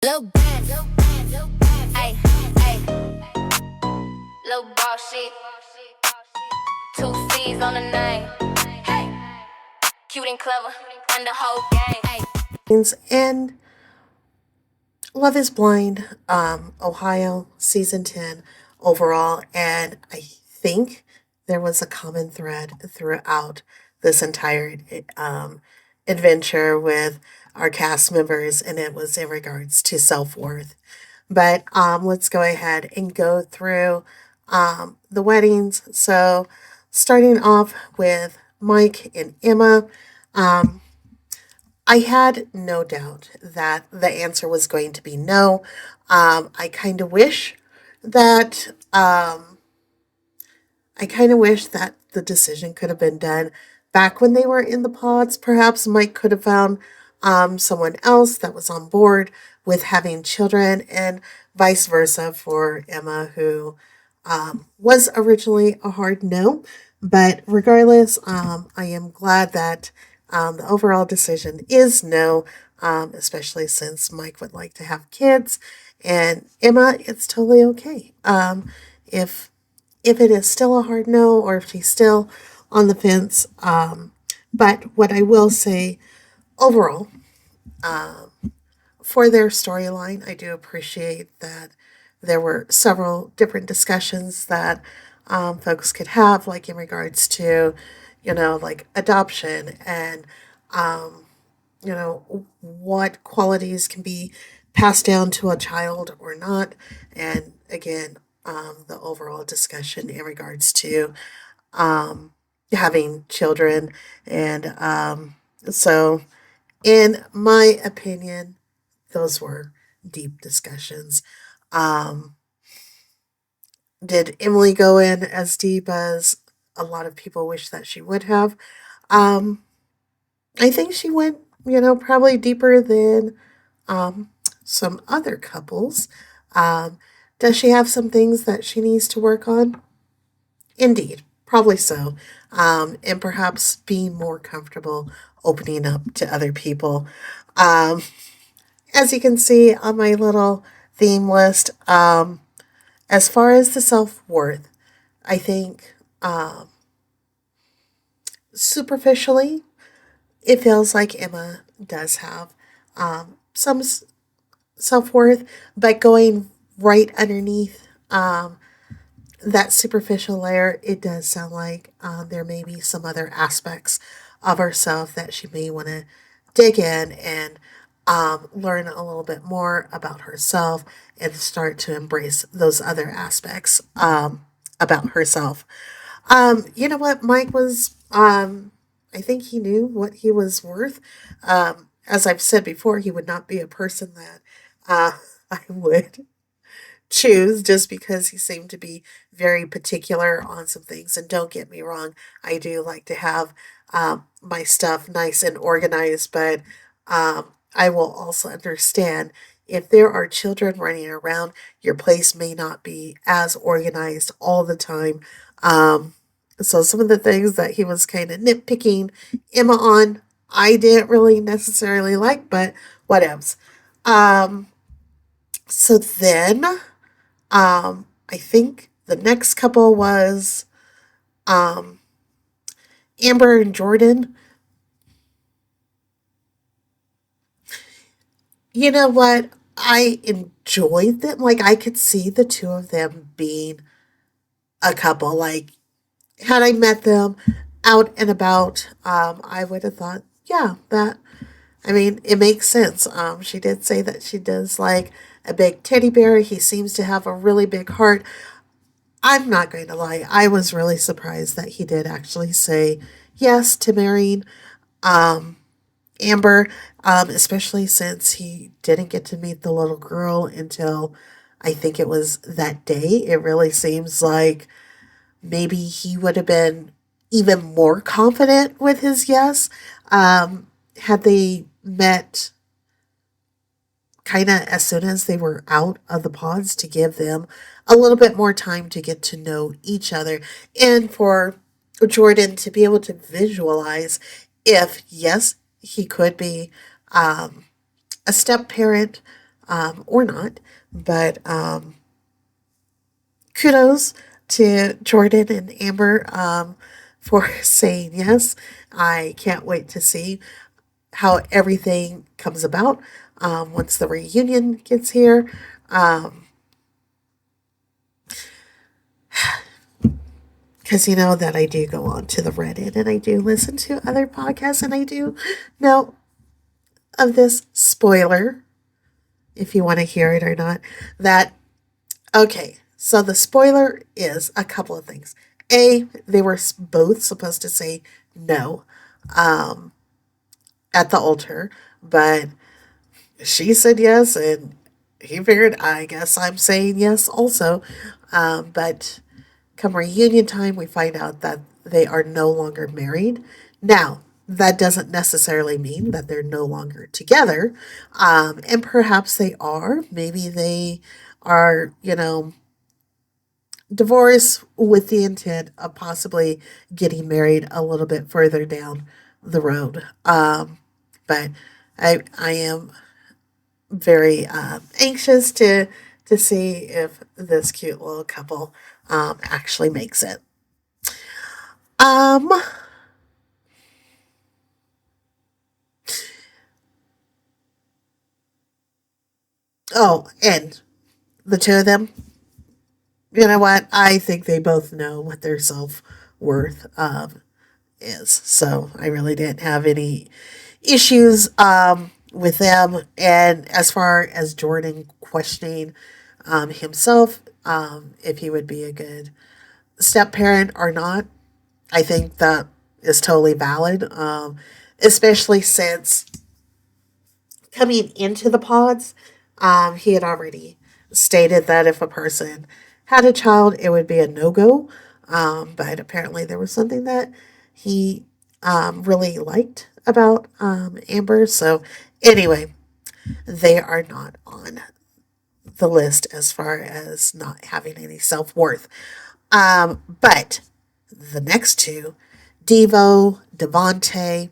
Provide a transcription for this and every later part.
Lil' Benz, ayy, ayy, Lil' Bossy, two C's on the name, hey, cute and clever, and the whole gang, ayy. And Love is Blind, Ohio, season 10 overall. And I think there was a common thread throughout this entire adventure with our cast members, and it was in regards to self worth. But let's go ahead and go through the weddings. So, starting off with Mike and Emma. Um, I had no doubt that the answer was going to be no. I kind of wish that the decision could have been done back when they were in the pods. Perhaps Mike could have found someone else that was on board with having children, and vice versa for Emma, who was originally a hard no. But regardless, I am glad that the overall decision is no, especially since Mike would like to have kids. And Emma, it's totally okay. If if it is still a hard no, or if she's still on the fence. But what I will say overall, for their storyline, I do appreciate that there were several different discussions that folks could have, like in regards to, like adoption and, what qualities can be passed down to a child or not. And again, the overall discussion in regards to having children. And so, in my opinion, those were deep discussions. Um, did Emily go in as deep as a lot of people wish that she would have? Um, I think she went, probably deeper than um, some other couples. Um, does she have some things that she needs to work on? Indeed, probably so. And perhaps being more comfortable opening up to other people. Um, as you can see on my little theme list, as far as the self worth, I think superficially, it feels like Emma does have some self worth, but going right underneath that superficial layer, it does sound like there may be some other aspects of herself that she may want to dig in and learn a little bit more about herself and start to embrace those other aspects about herself. You know what? Mike was, I think he knew what he was worth. As I've said before, he would not be a person that I would choose just because he seemed to be very particular on some things. And don't get me wrong, I do like to have my stuff nice and organized, but I will also understand if there are children running around, your place may not be as organized all the time. Um, so some of the things that he was kind of nitpicking Emma on, I didn't really necessarily like, but whatevs. Um, so then I think the next couple was um, Amber and Jordan. You know what? I enjoyed them. Like, I could see the two of them being a couple. Like, had I met them out and about, I would have thought, yeah, I mean, it makes sense. She did say that she does like a big teddy bear. He seems to have a really big heart. I'm not going to lie. I was really surprised that he did actually say yes to marrying Amber, especially since he didn't get to meet the little girl until I think it was that day. It really seems like maybe he would have been even more confident with his yes had they met kind of as soon as they were out of the pods to give them a little bit more time to get to know each other and for Jordan to be able to visualize if, yes, he could be a step parent or not. But kudos to Jordan and Amber for saying yes. I can't wait to see how everything comes about once the reunion gets here. Because you know that I do go on to the Reddit and I do listen to other podcasts and I do know of this spoiler, if you want to hear it or not. That, okay, so the spoiler is a couple of things. A, they were both supposed to say no at the altar, but she said yes, and he figured, I guess I'm saying yes also. But come reunion time, we find out that they are no longer married. Now, that doesn't necessarily mean that they're no longer together. And perhaps they are. Maybe they are, divorced with the intent of possibly getting married a little bit further down the road. But I am very anxious to see if this cute little couple actually makes it. Um, oh, and the two of them, you know what? I think they both know what their self worth is. So I really didn't have any issues with them. And as far as Jordan questioning himself, if he would be a good step parent or not, I think that is totally valid, especially since coming into the pods, he had already stated that if a person had a child, it would be a no go. But apparently, there was something that he really liked about Amber. So, anyway, they are not on the list as far as not having any self worth. But the next two, Devo, Devonte,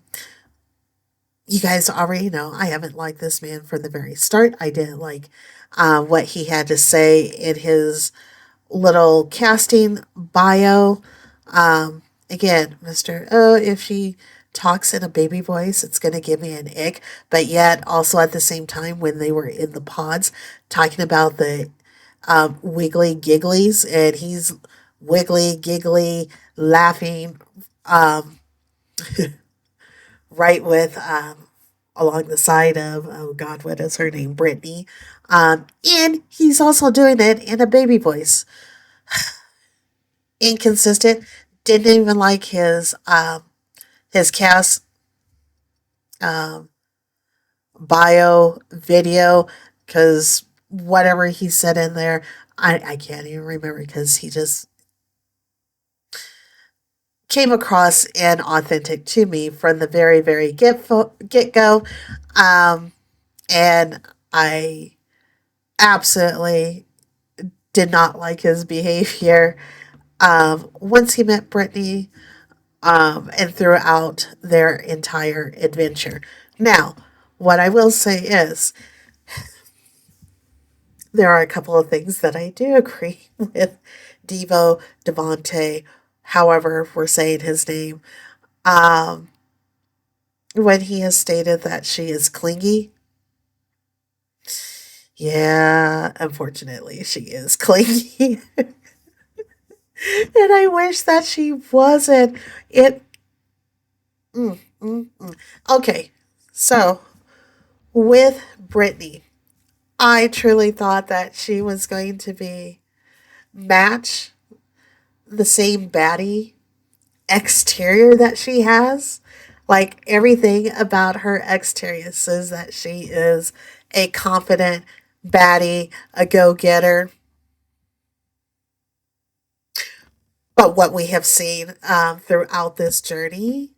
you guys already know I haven't liked this man from the very start. I didn't like what he had to say in his little casting bio. Again, Mr. Oh, if she talks in a baby voice, it's going to give me an ick. But yet, also at the same time, when they were in the pods talking about the wiggly gigglies, and he's wiggly giggly laughing right with along the side of, oh God, what is her name, Brittany, and he's also doing it in a baby voice. Inconsistent. Didn't even like his cast um, bio video, because whatever he said in there, I can't even remember, because he just came across inauthentic to me from the very, very get go. Um, and I absolutely did not like his behavior once he met Brittany and throughout their entire adventure. Now, what I will say is, there are a couple of things that I do agree with Devo, Devonte, however we're saying his name, um, when he has stated that she is clingy. Yeah, unfortunately, she is clingy. And I wish that she wasn't. It. Okay, so with Brittany, I truly thought that she was going to be match the same baddie exterior that she has. Like, everything about her exterior says that she is a confident baddie, a go getter. But what we have seen throughout this journey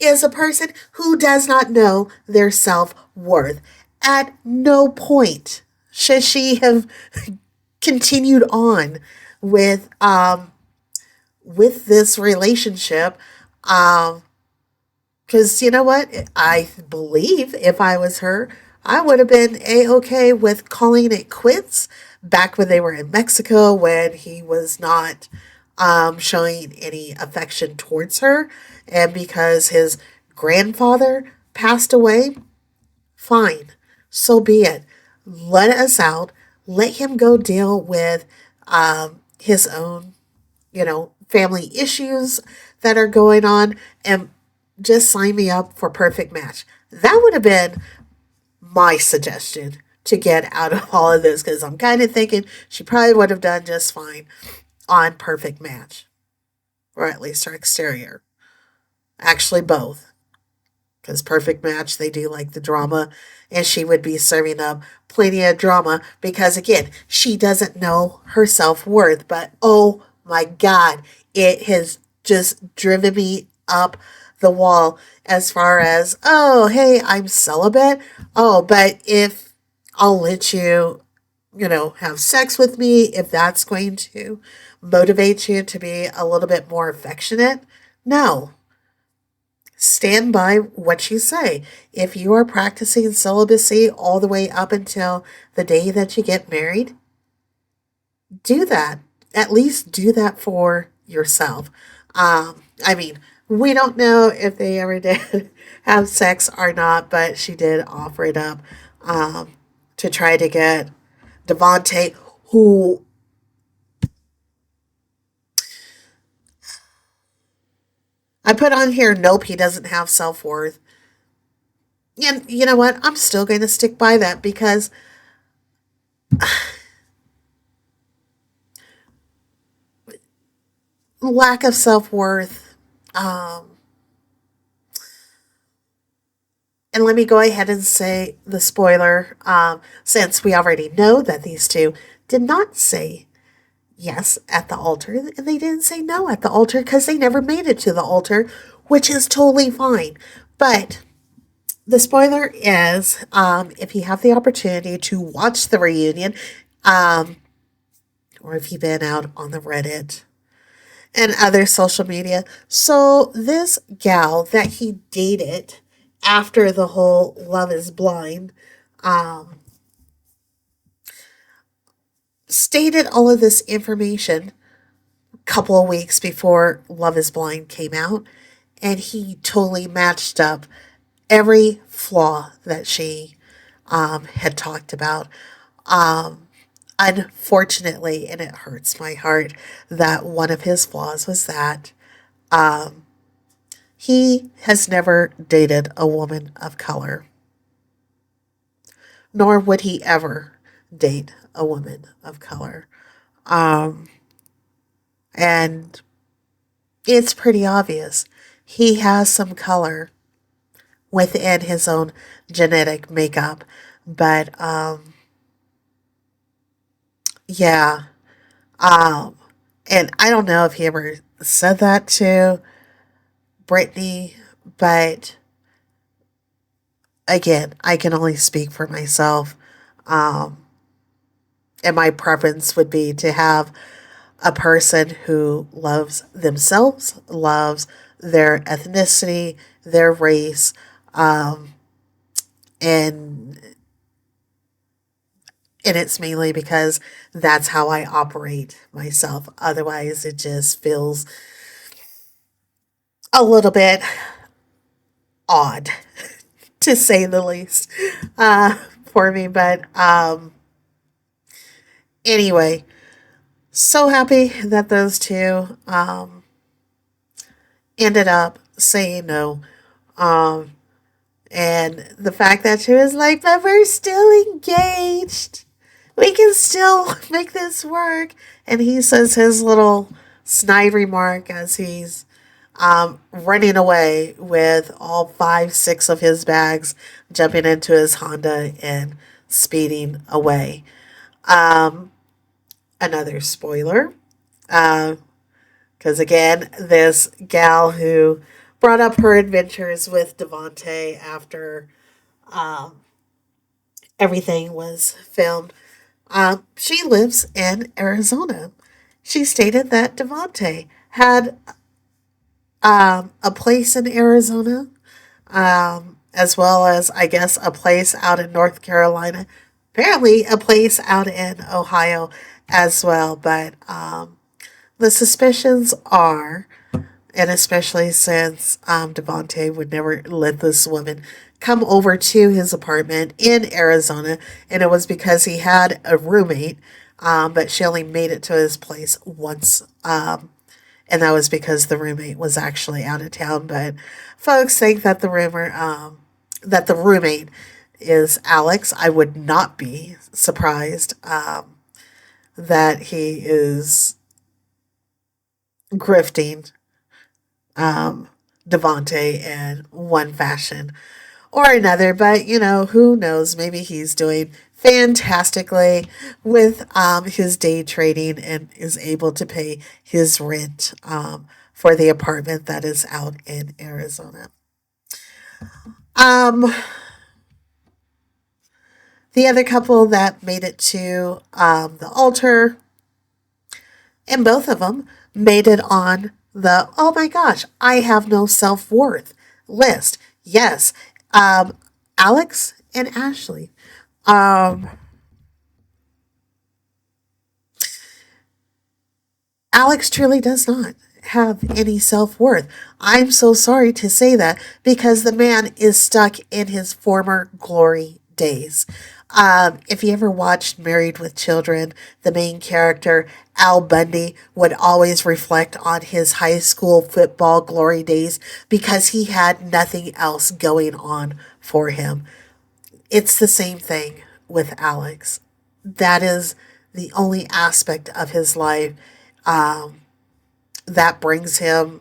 is a person who does not know their self worth. At no point should she have continued on with this relationship. Because you know what? I believe if I was her, I would have been a-okay with calling it quits back when they were in Mexico when he was not showing any affection towards her. And because his grandfather passed away, fine, so be it. Let us out. Let him go deal with his own, family issues that are going on and just sign me up for Perfect Match. That would have been my suggestion to get out of all of this because I'm kind of thinking she probably would have done just fine on Perfect Match, or at least her exterior. Actually, both. Because Perfect Match, they do like the drama, and she would be serving up plenty of drama because, again, she doesn't know her self worth. But oh my God, it has just driven me up the wall as far as, oh, hey, I'm celibate. Oh, but if I'll let you, have sex with me, if that's going to motivate you to be a little bit more affectionate, no. Stand by what you say. If you are practicing celibacy all the way up until the day that you get married, do that. At least do that for yourself. I mean, we don't know if they ever did have sex or not, but she did offer it up to try to get Devontae, who I put on here, nope, he doesn't have self worth. And you know what? I'm still going to stick by that because lack of self worth. And let me go ahead and say the spoiler, since we already know that these two did not say yes at the altar, and they didn't say no at the altar because they never made it to the altar, which is totally fine. But the spoiler is if you have the opportunity to watch the reunion, or if you've been out on the Reddit and other social media. So, this gal that he dated after the whole Love is Blind stated all of this information a couple of weeks before Love is Blind came out, and he totally matched up every flaw that she had talked about. Unfortunately, and it hurts my heart that one of his flaws was that he has never dated a woman of color, nor would he ever date a woman of color. And it's pretty obvious. He has some color within his own genetic makeup. But yeah. Um, and I don't know if he ever said that to Brittany, but again, I can only speak for myself. Um, and my preference would be to have a person who loves themselves, loves their ethnicity, their race, um, and and it's mainly because that's how I operate myself. Otherwise, it just feels a little bit odd, to say the least, for me. But anyway, so happy that those two ended up saying no. Um, and the fact that she was like, but we're still engaged. We can still make this work. And he says his little snide remark as he's running away with all five, six of his bags, jumping into his Honda and speeding away. Um, Another spoiler. Because again, this gal who brought up her adventures with Devontae after everything was filmed, she lives in Arizona. She stated that Devontae had a place in Arizona, as well as, I guess, a place out in North Carolina. Apparently, a place out in Ohio as well. But the suspicions are, and especially since Devontae would never let this woman come over to his apartment in Arizona, and it was because he had a roommate, but she only made it to his place once, and that was because the roommate was actually out of town. But folks think that that the roommate is Alex. I would not be surprised that he is grifting Devontae in one fashion or another. But, who knows? Maybe he's doing fantastically with his day trading and is able to pay his rent for the apartment that is out in Arizona. Um, the other couple that made it to the altar, and both of them made it on the "oh my gosh, I have no self worth" list. Yes, Alex and Ashley. Um, Alex truly does not have any self worth. I'm so sorry to say that because the man is stuck in his former glory days. If you ever watched Married with Children, the main character, Al Bundy, would always reflect on his high school football glory days because he had nothing else going on for him. It's the same thing with Alex. That is the only aspect of his life that brings him,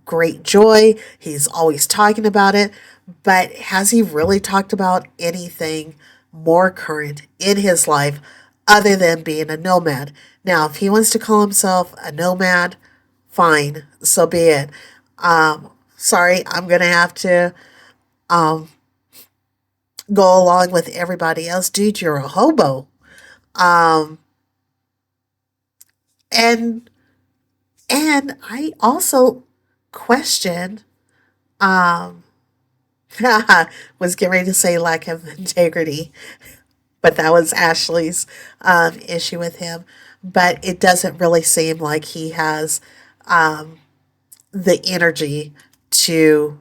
great joy. He's always talking about it. But has he really talked about anything more current in his life other than being a nomad? Now, if he wants to call himself a nomad, fine, so be it. Sorry, I'm going to have to go along with everybody else. Dude, you're a hobo. Um, and and I also question um was getting ready to say lack of integrity, but that was Ashley's issue with him. But it doesn't really seem like he has the energy to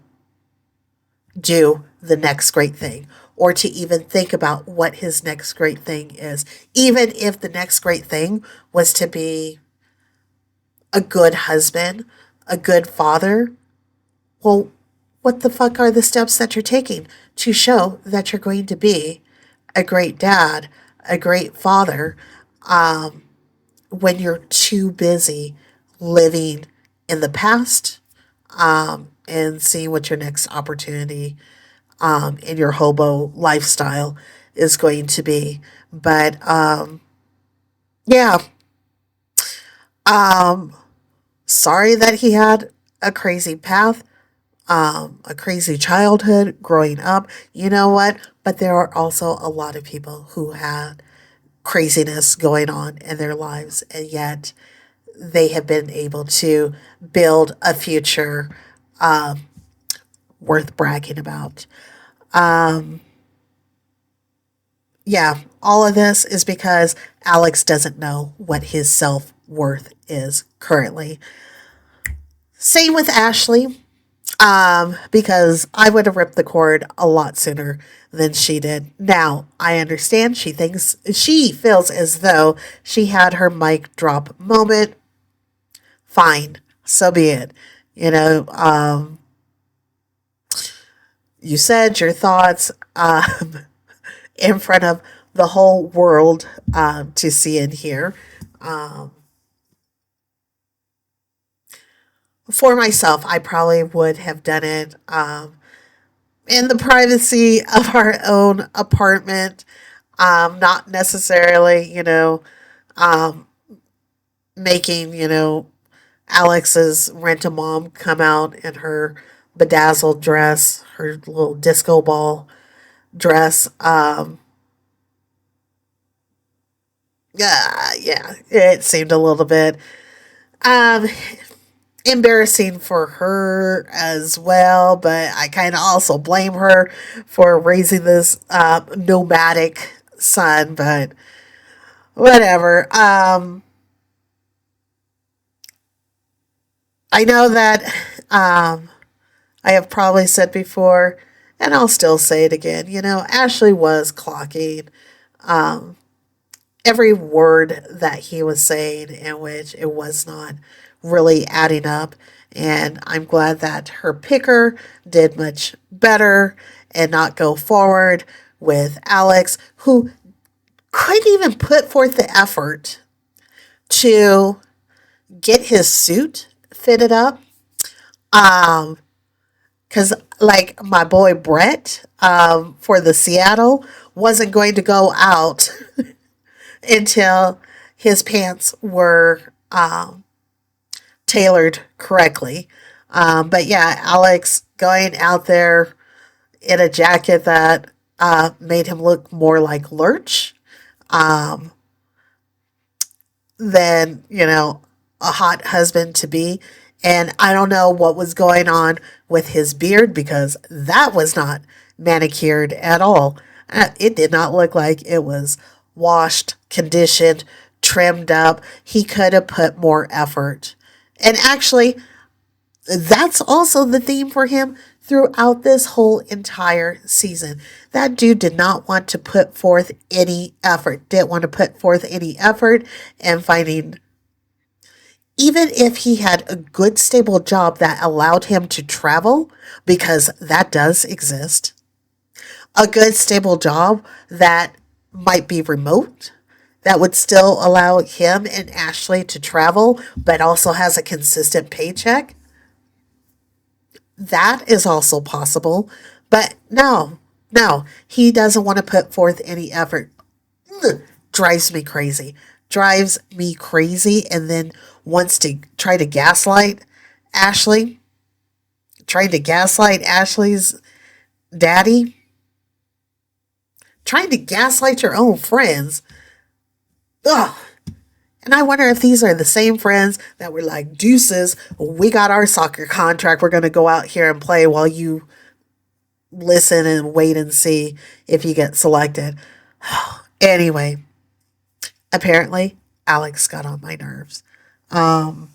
do the next great thing or to even think about what his next great thing is. Even if the next great thing was to be a good husband, a good father, well, what the fuck are the steps that you're taking to show that you're going to be a great dad, a great father, when you're too busy living in the past and seeing what your next opportunity in your hobo lifestyle is going to be? But yeah, um, sorry that he had a crazy path, a crazy childhood growing up. You know what? But there are also a lot of people who had craziness going on in their lives, and yet they have been able to build a future worth bragging about. Yeah, all of this is because Alex doesn't know what his self worth is currently. Same with Ashley. Because I would have ripped the cord a lot sooner than she did. Now, I understand she feels as though she had her mic drop moment. Fine, so be it. You know, you said your thoughts in front of the whole world to see and hear. Um, for myself, I probably would have done it in the privacy of our own apartment. Not necessarily, making, Alex's rent a mom come out in her bedazzled dress, her little disco ball dress. Yeah, it seemed a little bit. Um, embarrassing for her as well, but I kind of also blame her for raising this nomadic son, but whatever. I know that I have probably said before, and I'll still say it again. Ashley was clocking every word that he was saying, in which it was not really adding up. And I'm glad that her picker did much better and not go forward with Alex, who couldn't even put forth the effort to get his suit fitted up. Because, like, my boy Brett for the Seattle wasn't going to go out until his pants were tailored correctly. But yeah, Alex going out there in a jacket that made him look more like Lurch than, a hot husband to be. And I don't know what was going on with his beard, because that was not manicured at all. It did not look like it was washed, conditioned, trimmed up. He could have put more effort. And actually, that's also the theme for him throughout this whole entire season. That dude did not want to put forth any effort, didn't want to put forth any effort in finding, even if he had a good, stable job that allowed him to travel, because that does exist, a good, stable job that might be remote, that would still allow him and Ashley to travel, but also has a consistent paycheck. That is also possible. But no, he doesn't want to put forth any effort. Ugh, drives me crazy. Drives me crazy, and then wants to try to gaslight Ashley. Trying to gaslight Ashley's daddy. Trying to gaslight your own friends. Ugh. And I wonder if these are the same friends that were like, deuces, we got our soccer contract. We're going to go out here and play while you listen and wait and see if you get selected. Anyway, apparently, Alex got on my nerves. And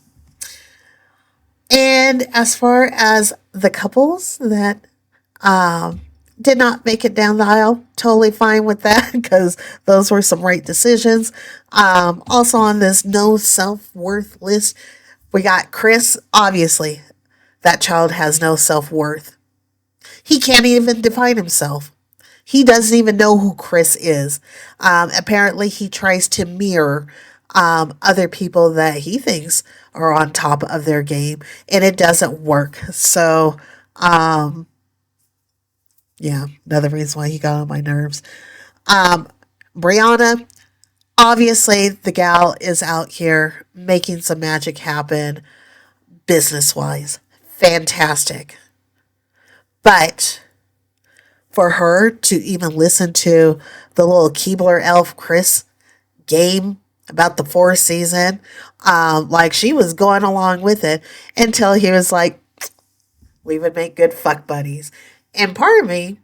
as far as the couples that did not make it down the aisle, totally fine with that, because those were some right decisions. Also on this no self-worth list, we got Chris. Obviously, that child has no self-worth. He can't even define himself. He doesn't even know who Chris is. Apparently, he tries to mirror other people that he thinks are on top of their game, and it doesn't work. So, yeah, another reason why he got on my nerves. Brianna, obviously, the gal is out here making some magic happen business wise. Fantastic. But for her to even listen to the little Keebler elf Chris game about the fourth season, like she was going along with it until he was like, we would make good fuck buddies. And part of me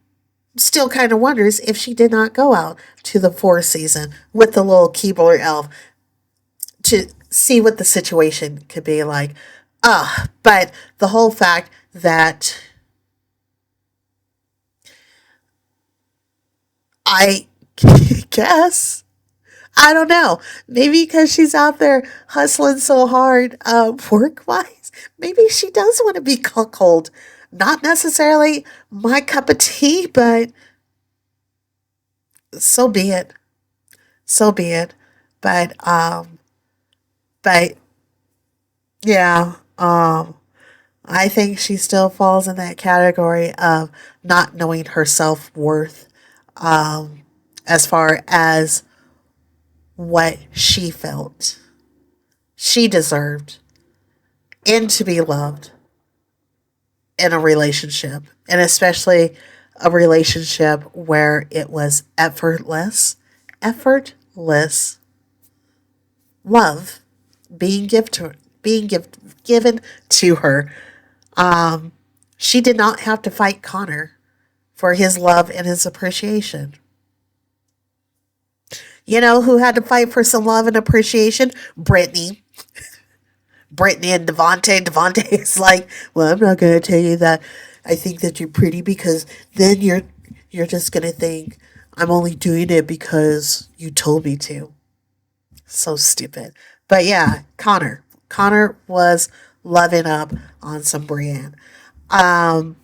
still kind of wonders if she did not go out to the fourth season with the little Keebler elf to see what the situation could be like. But the whole fact that I guess, I don't know. Maybe because she's out there hustling so hard, work wise. Maybe she does want to be cuckolded. Not necessarily my cup of tea, but so be it. So be it. But but yeah, I think she still falls in that category of not knowing her self worth, as far as what she felt she deserved, and to be loved in a relationship, and especially a relationship where it was effortless love being being given to her. She did not have to fight Connor for his love and his appreciation. You know who had to fight for some love and appreciation? Brittany. Brittany and Devontae. Devontae is like, well, I'm not going to tell you that I think that you're pretty, because then you're just going to think I'm only doing it because you told me to. So stupid. But yeah, Connor. Connor was loving up on some Brienne. And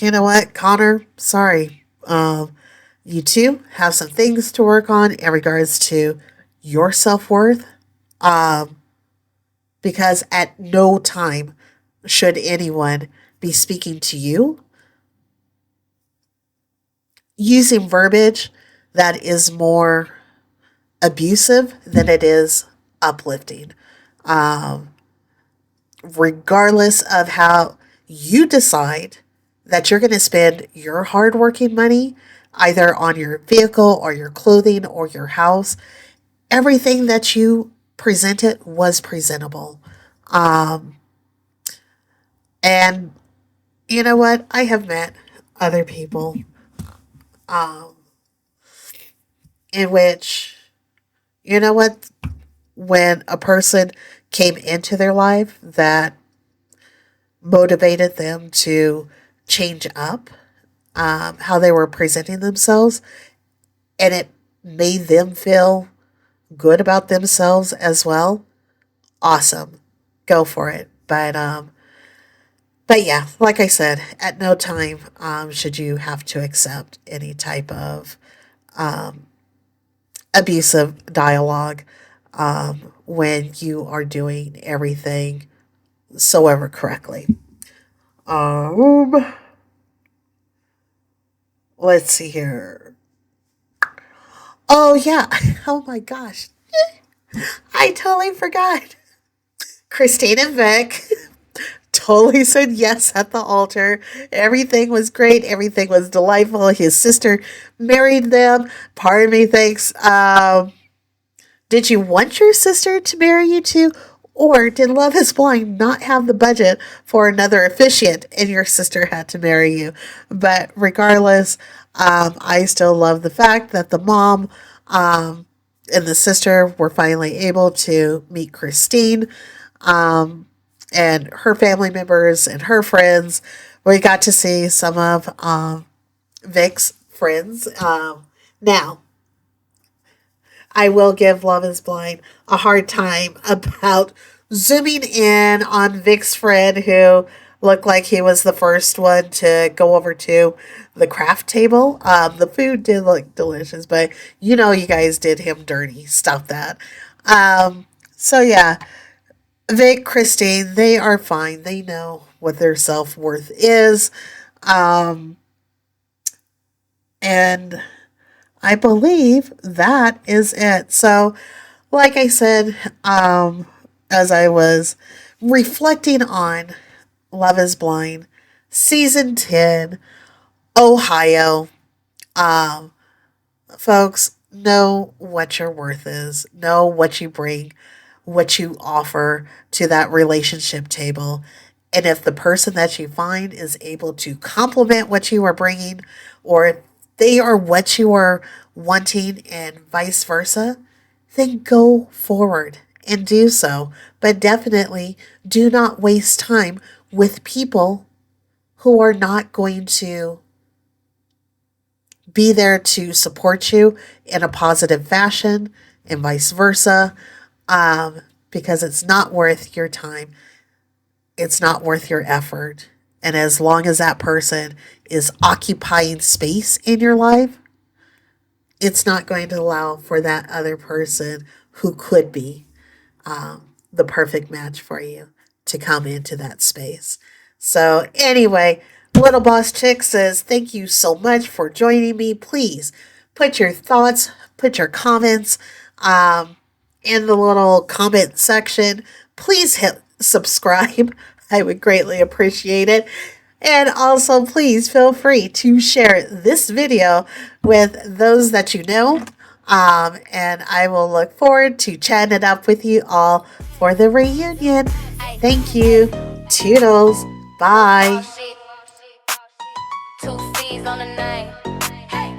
you know what, Connor, sorry. You two have some things to work on in regards to your self-worth. Because at no time should anyone be speaking to you using verbiage that is more abusive than it is uplifting. Regardless of how you decide that you're going to spend your hardworking money, either on your vehicle or your clothing or your house, everything that you presented was presentable. And you know what? I have met other people in which, you know what, when a person came into their life that motivated them to change up how they were presenting themselves, and it made them feel good about themselves as well, awesome, go for it. But yeah, like I said, at no time should you have to accept any type of abusive dialogue when you are doing everything so ever correctly. Let's see here. Oh yeah. Oh my gosh. I totally forgot. Christine and Vic totally said yes at the altar. Everything was great. Everything was delightful. His sister married them. Part of me thinks, did you want your sister to marry you too? Or did Love is Blind not have the budget for another officiant and your sister had to marry you? But regardless, I still love the fact that the mom and the sister were finally able to meet Christine and her family members and her friends. We got to see some of Vic's friends. Now, I will give Love is Blind a hard time about zooming in on Vic's friend who looked like he was the first one to go over to the craft table. The food did look delicious, but you know you guys did him dirty. Stop that. So yeah, Vic, Christine, they are fine. They know what their self-worth is. And I believe that is it. So, like I said, as I was reflecting on Love is Blind, Season 10, Ohio, folks, know what your worth is. Know what you bring, what you offer to that relationship table. And if the person that you find is able to complement what you are bringing, or if they are what you are wanting and vice versa, then go forward and do so. But definitely do not waste time with people who are not going to be there to support you in a positive fashion and vice versa, because it's not worth your time. It's not worth your effort. And as long as that person is occupying space in your life, it's not going to allow for that other person who could be the perfect match for you to come into that space. So anyway, Little Boss Chick says, thank you so much for joining me. Please put your thoughts, put your comments in the little comment section. Please hit subscribe. I would greatly appreciate it. And also, please feel free to share this video with those that you know. And I will look forward to chatting it up with you all for the reunion. Thank you. Toodles. Bye. Two C's on the name. Hey,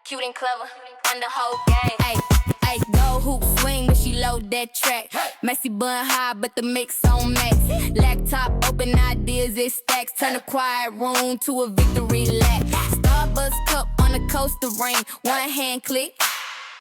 cute and clever, and the whole game. Hey, hey, go hoop swing when she load that track. Messy bun high, but the mix on max. Laptop open ideas, it stacks. Turn a quiet room to a victory lap. Starbucks cup on the coaster ring. One hand click,